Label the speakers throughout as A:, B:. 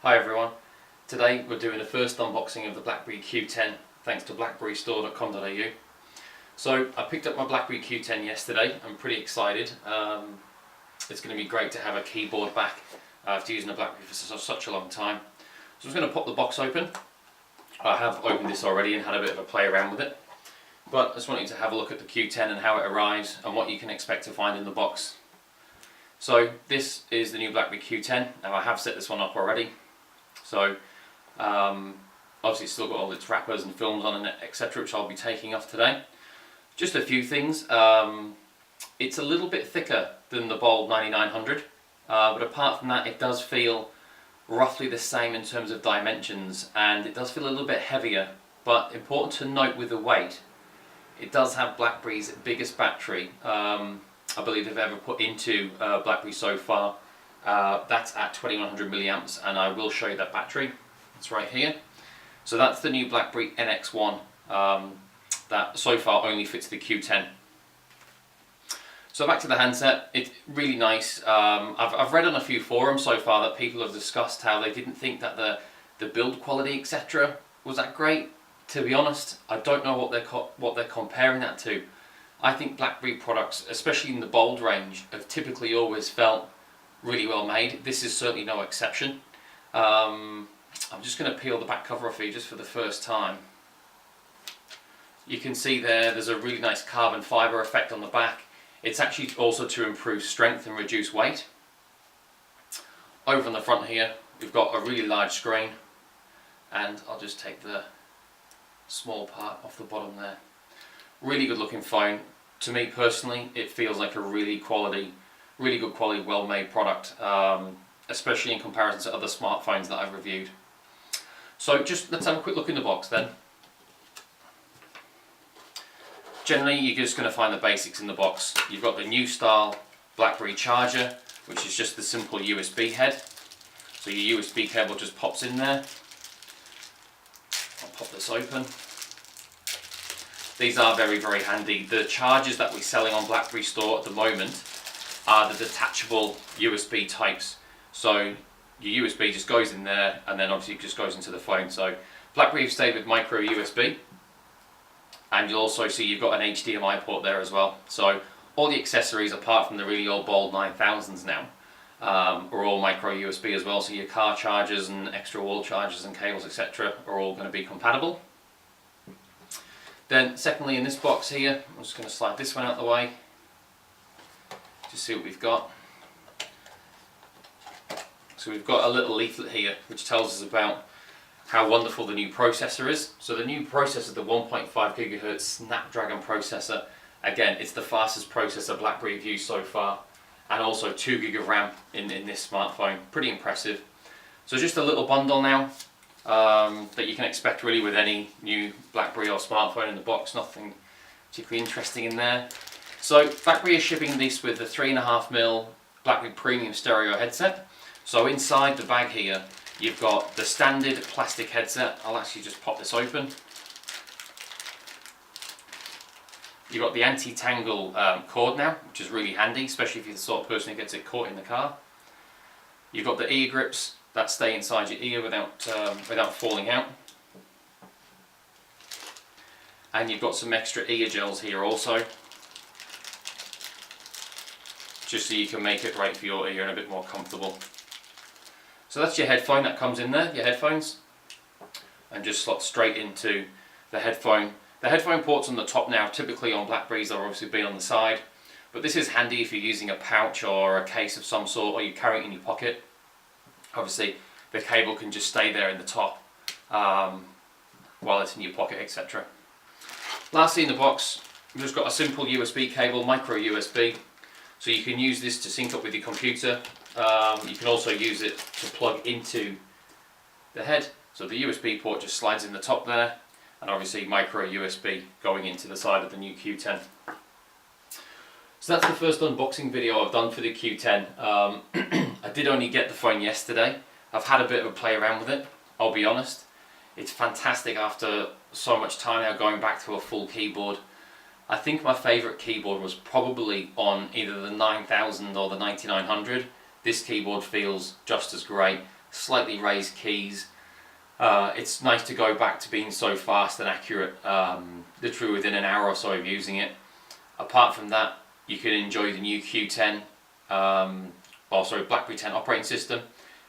A: Hi everyone, today we're doing the first unboxing of the BlackBerry Q10 thanks to blackberrystore.com.au. So I picked up my BlackBerry Q10 yesterday. I'm pretty excited. It's going to be great to have a keyboard back after using a BlackBerry for such a long time. So I'm just going to pop the box open. I have opened this already and had a bit of a play around with it, but I just want you to have a look at the Q10 and how it arrives and what you can expect to find in the box. So this is the new BlackBerry Q10. Now I have set this one up already. So obviously it's still got all its wrappers and films on it, etc., which I'll be taking off today. Just a few things. It's a little bit thicker than the Bold 9900, but apart from that it does feel roughly the same in terms of dimensions, and it does feel a little bit heavier. But important to note with the weight, it does have BlackBerry's biggest battery I believe they've ever put into BlackBerry so far. That's at 2100 milliamps, and I will show you that battery. It's right here. So that's the new BlackBerry NX1 that so far only fits the Q10. So back to the handset, it's really nice. I've read on a few forums so far that people have discussed how they didn't think that the build quality, etc., was that great. To be honest, I don't know what they're comparing that to. I think BlackBerry products, especially in the Bold range, have typically always felt really well made. This is certainly no exception. I'm just going to peel the back cover off here just for the first time. You can see there's a really nice carbon fibre effect on the back. It's actually also to improve strength and reduce weight. Over on the front here we've got a really large screen, and I'll just take the small part off the bottom there. Really good looking phone. To me personally, it feels like a really good quality, well-made product, especially in comparison to other smartphones that I've reviewed. So just let's have a quick look in the box then. Generally, you're just going to find the basics in the box. You've got the new style BlackBerry charger, which is just the simple USB head. So your USB cable just pops in there. I'll pop this open. These are very, very handy. The chargers that we're selling on BlackBerry Store at the moment are the detachable USB types. So your USB just goes in there, and then obviously it just goes into the phone. So BlackBerry have stayed with micro USB, and you'll also see you've got an HDMI port there as well. So all the accessories, apart from the really old Bold 9000s now, are all micro USB as well. So your car chargers and extra wall chargers and cables, etc., are all going to be compatible. Then secondly, in this box here, I'm just going to slide this one out of the way to see what we've got. So we've got a little leaflet here which tells us about how wonderful the new processor is. So the new processor, the 1.5 GHz Snapdragon processor, again, it's the fastest processor BlackBerry have used so far, and also 2 GB of RAM in this smartphone. Pretty impressive. So just a little bundle now that you can expect really with any new BlackBerry or smartphone in the box. Nothing particularly interesting in there. So BlackBerry is shipping this with the 3.5mm BlackBerry Premium Stereo headset. So inside the bag here you've got the standard plastic headset. I'll actually just pop this open. You've got the anti-tangle cord now, which is really handy, especially if you're the sort of person who gets it caught in the car. You've got the ear grips that stay inside your ear without falling out. And you've got some extra ear gels here also, just so you can make it right for your ear and a bit more comfortable. So that's your headphone that comes in there, your headphones, and just slots straight into the headphone. The headphone ports on the top now. Typically on BlackBerries they'll obviously be on the side, but this is handy if you're using a pouch or a case of some sort, or you carry it in your pocket. Obviously the cable can just stay there in the top while it's in your pocket, etc. Lastly in the box, we've just got a simple USB cable, micro USB, so you can use this to sync up with your computer. You can also use it to plug into the head. So the USB port just slides in the top there, and obviously micro USB going into the side of the new Q10. So that's the first unboxing video I've done for the Q10. I did only get the phone yesterday. I've had a bit of a play around with it, I'll be honest. It's fantastic after so much time now going back to a full keyboard. I think my favourite keyboard was probably on either the 9000 or the 9900. This keyboard feels just as great. slightly raised keys. It's nice to go back to being so fast and accurate, literally within an hour or so of using it. Apart from that, you can enjoy the new Q10, BlackBerry 10 operating system.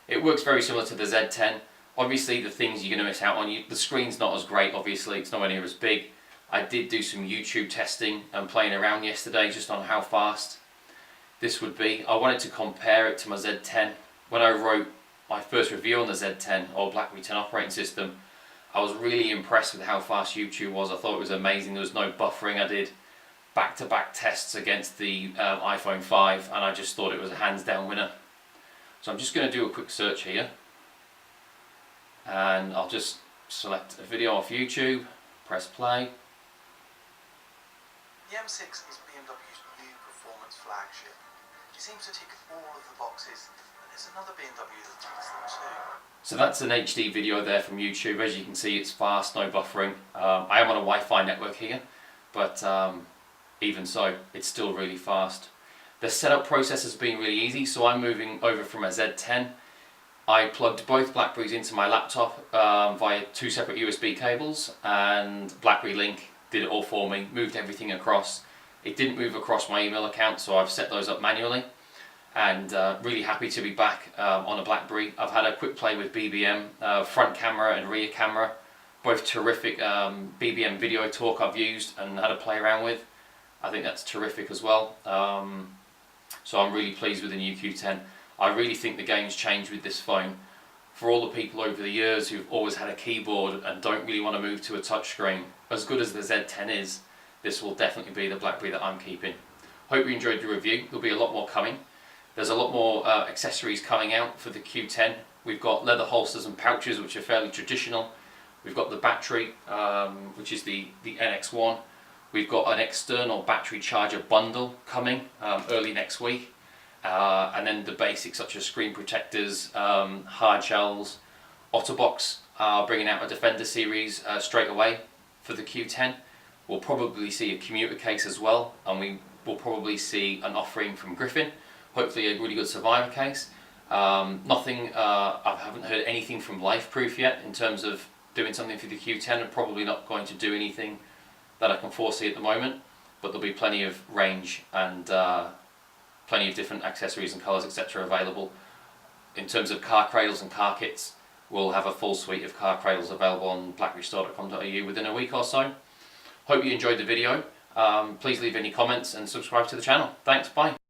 A: It works very similar to the Z10. Obviously the things you're going to miss out on, the screen's not as great, obviously, it's nowhere near as big. I did do some YouTube testing and playing around yesterday just on how fast this would be. I wanted to compare it to my Z10. When I wrote my first review on the Z10 or BlackBerry 10 operating system, I was really impressed with how fast YouTube was. I thought it was amazing. There was no buffering. I did back-to-back tests against the iPhone 5 and I just thought it was a hands down winner. So I'm just going to do a quick search here and I'll just select a video off YouTube, press play.
B: The M6 is BMW's new performance flagship. It seems to tick all of the boxes, and there's another BMW that ticks them too.
A: So that's an HD video there from YouTube. As you can see, it's fast, no buffering. I am on a Wi-Fi network here, but even so, it's still really fast. The setup process has been really easy, so I'm moving over from a Z10. I plugged both BlackBerries into my laptop via 2 separate USB cables, and BlackBerry Link did it all for me, moved everything across. It didn't move across my email account, so I've set those up manually. And really happy to be back on a BlackBerry. I've had a quick play with BBM, front camera and rear camera, both terrific. BBM Video Talk I've used and had a play around with. I think that's terrific as well. So I'm really pleased with the new Q10. I really think the game's changed with this phone. For all the people over the years who've always had a keyboard and don't really want to move to a touchscreen, as good as the Z10 is, this will definitely be the BlackBerry that I'm keeping. Hope you enjoyed the review. There'll be a lot more coming. There's a lot more accessories coming out for the Q10. We've got leather holsters and pouches, which are fairly traditional. We've got the battery, which is the NX1. We've got an external battery charger bundle coming early next week. And then the basics such as screen protectors, hard shells. Otterbox are bringing out a Defender series straight away for the Q10. We'll probably see a commuter case as well, and we will probably see an offering from Griffin. Hopefully a really good Survivor case. I haven't heard anything from LifeProof yet in terms of doing something for the Q10. I'm probably not going to do anything that I can foresee at the moment, but there'll be plenty of range and plenty of different accessories and colours, etc. available. In terms of car cradles and car kits, we'll have a full suite of car cradles available on blackberrystore.com.au within a week or so. Hope you enjoyed the video. Please leave any comments and subscribe to the channel. Thanks, bye.